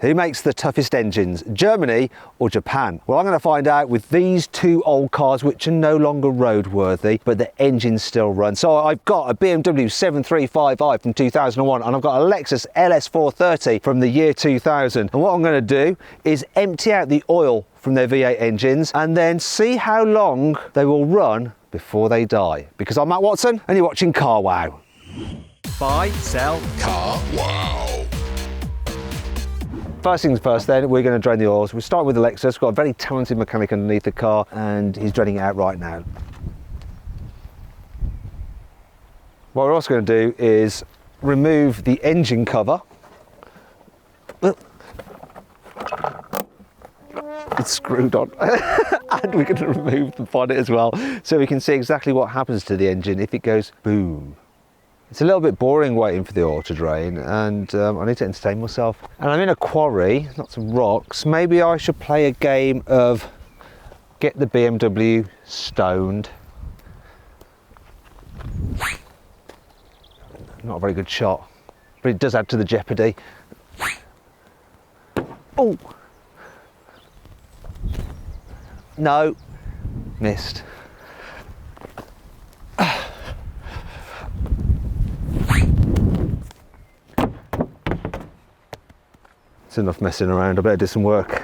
Who makes the toughest engines, Germany or Japan? Well, I'm going to find out with these two old cars which are no longer roadworthy, but the engines still run. So I've got a BMW 7355i from 2001 and I've got a Lexus LS430 from the year 2000. And what I'm going to do is empty out the oil from their V8 engines and then see how long they will run before they die. Because I'm Matt Watson and you're watching Car Wow. Buy, sell, Car Wow. First things first then, we're going to drain the oils. We're starting with the Lexus. We've got a very talented mechanic underneath the car and he's draining it out right now. What we're also going to do is remove the engine cover. It's screwed on. And we're going to remove the bonnet as well so we can see exactly what happens to the engine if it goes boom. It's a little bit boring waiting for the oil to drain and I need to entertain myself. And I'm in a quarry, not some rocks. Maybe I should play a game of get the BMW stoned. Not a very good shot, but it does add to the jeopardy. Oh! No, missed. It's enough messing around, I better do some work.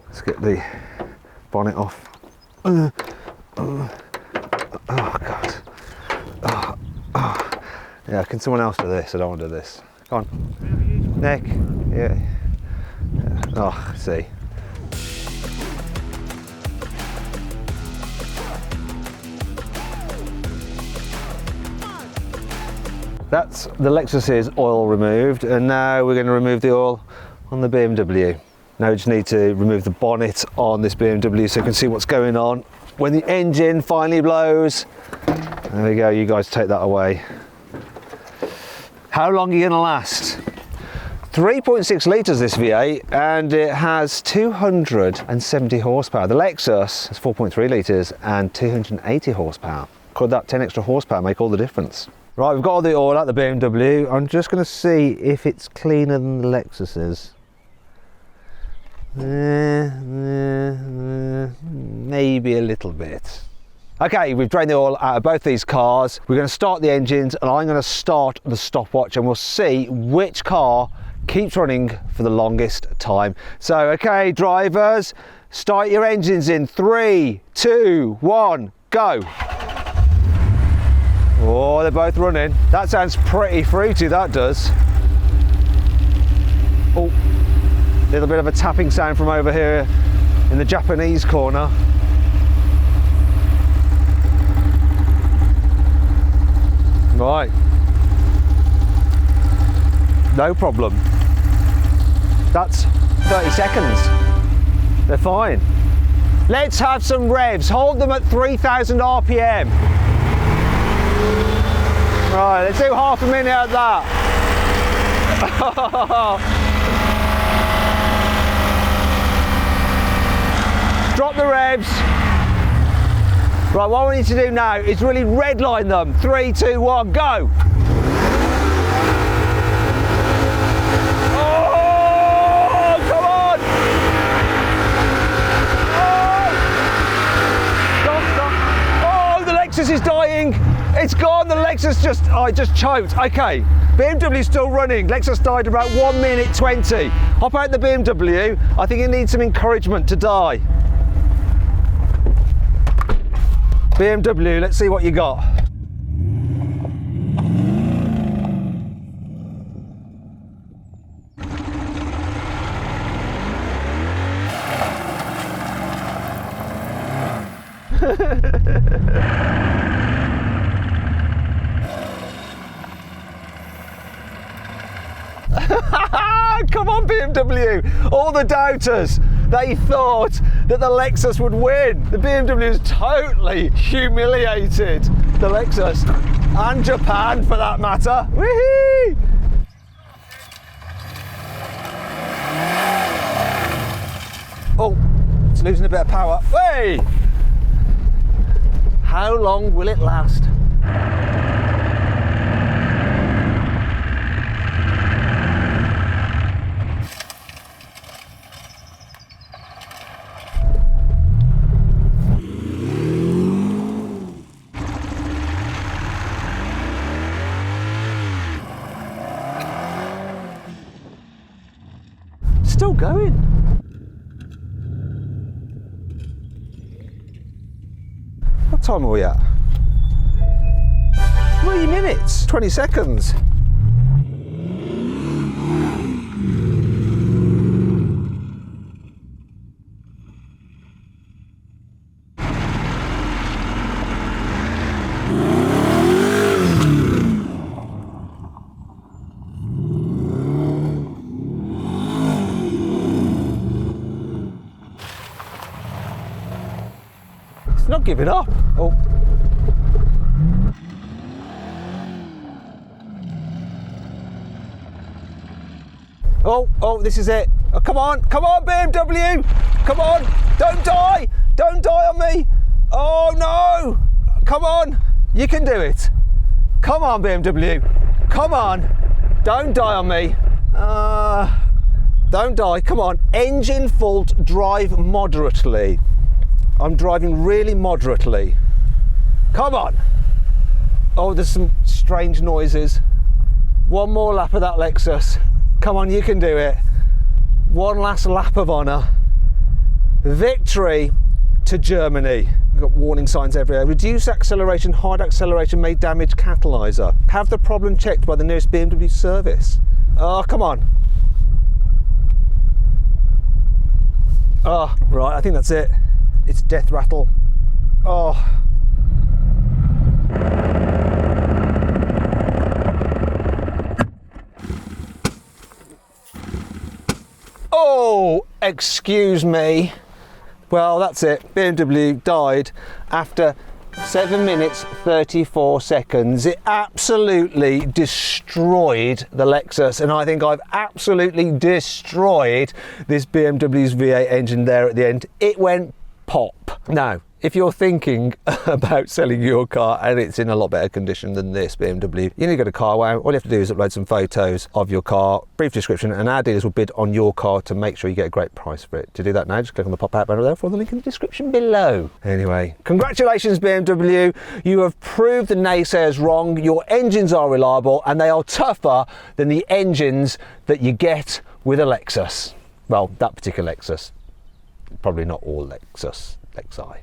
Let's get the bonnet off. Oh God. Yeah, can someone else do this? I don't want to do this. Come on. Nick. Yeah. Oh, see. That's the Lexus's oil removed, and now we're going to remove the oil on the BMW. Now we just need to remove the bonnet on this BMW so you can see what's going on when the engine finally blows. There we go, you guys take that away. How long are you going to last? 3.6 litres this V8 and it has 270 horsepower. The Lexus has 4.3 litres and 280 horsepower. Could that 10 extra horsepower make all the difference? Right, we've got all the oil out the BMW. I'm just going to see if it's cleaner than the Lexus's. Maybe a little bit. Okay, we've drained the oil out of both these cars. We're going to start the engines and I'm going to start the stopwatch and we'll see which car keeps running for the longest time. So, okay, drivers, start your engines in 3, 2, 1, go. Oh, they're both running. That sounds pretty fruity, that does. Oh, a little bit of a tapping sound from over here in the Japanese corner. Right. No problem. That's 30 seconds. They're fine. Let's have some revs. Hold them at 3,000 RPM. Right, let's do half a minute of that. Drop the revs. Right, what we need to do now is really redline them. 3, 2, 1, go. Oh, come on. Oh. Stop. Oh, the Lexus is dying. It's gone, the Lexus just choked. Okay, BMW's still running. Lexus died about 1 minute 20. Hop out the BMW. I think it needs some encouragement to die. BMW, let's see what you got. Come on, BMW! All the doubters, they thought that the Lexus would win. The BMW has totally humiliated the Lexus and Japan for that matter. Whee! Oh, it's losing a bit of power. Hey! How long will it last? still going. What time are we at? 3 minutes, 20 seconds. It's not giving up. Oh. Oh, this is it. Oh, come on, BMW. Come on, don't die on me. Oh no, come on, you can do it. Come on, BMW, come on, don't die on me. Don't die, come on. Engine fault, drive moderately. I'm driving really moderately. Come on. Oh, there's some strange noises. One more lap of that Lexus. Come on, you can do it. One last lap of honour. Victory to Germany. We've got warning signs everywhere. Reduce acceleration, hard acceleration may damage catalyser. Have the problem checked by the nearest BMW service. Oh, come on. Oh, right, I think that's it. It's death rattle. Oh. Oh, excuse me. Well, that's it. BMW died after 7 minutes 34 seconds. It absolutely destroyed the Lexus, and I think I've absolutely destroyed this BMW's V8 engine there at the end. It went pop. Now, if you're thinking about selling your car and it's in a lot better condition than this BMW, you need to go to CarWow. All you have to do is upload some photos of your car, brief description, and our dealers will bid on your car to make sure you get a great price for it. To do that now, just click on the pop-out banner there for the link in the description below. Anyway, congratulations BMW, you have proved the naysayers wrong. Your engines are reliable and they are tougher than the engines that you get with a Lexus. Well, that particular Lexus. Probably not all Lexi.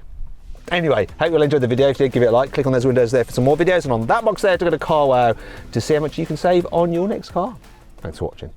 Anyway, hope you'll enjoy the video. If you did, give it a like. Click on those windows there for some more videos, and on that box there to go to CarWow to see how much you can save on your next car. Thanks for watching.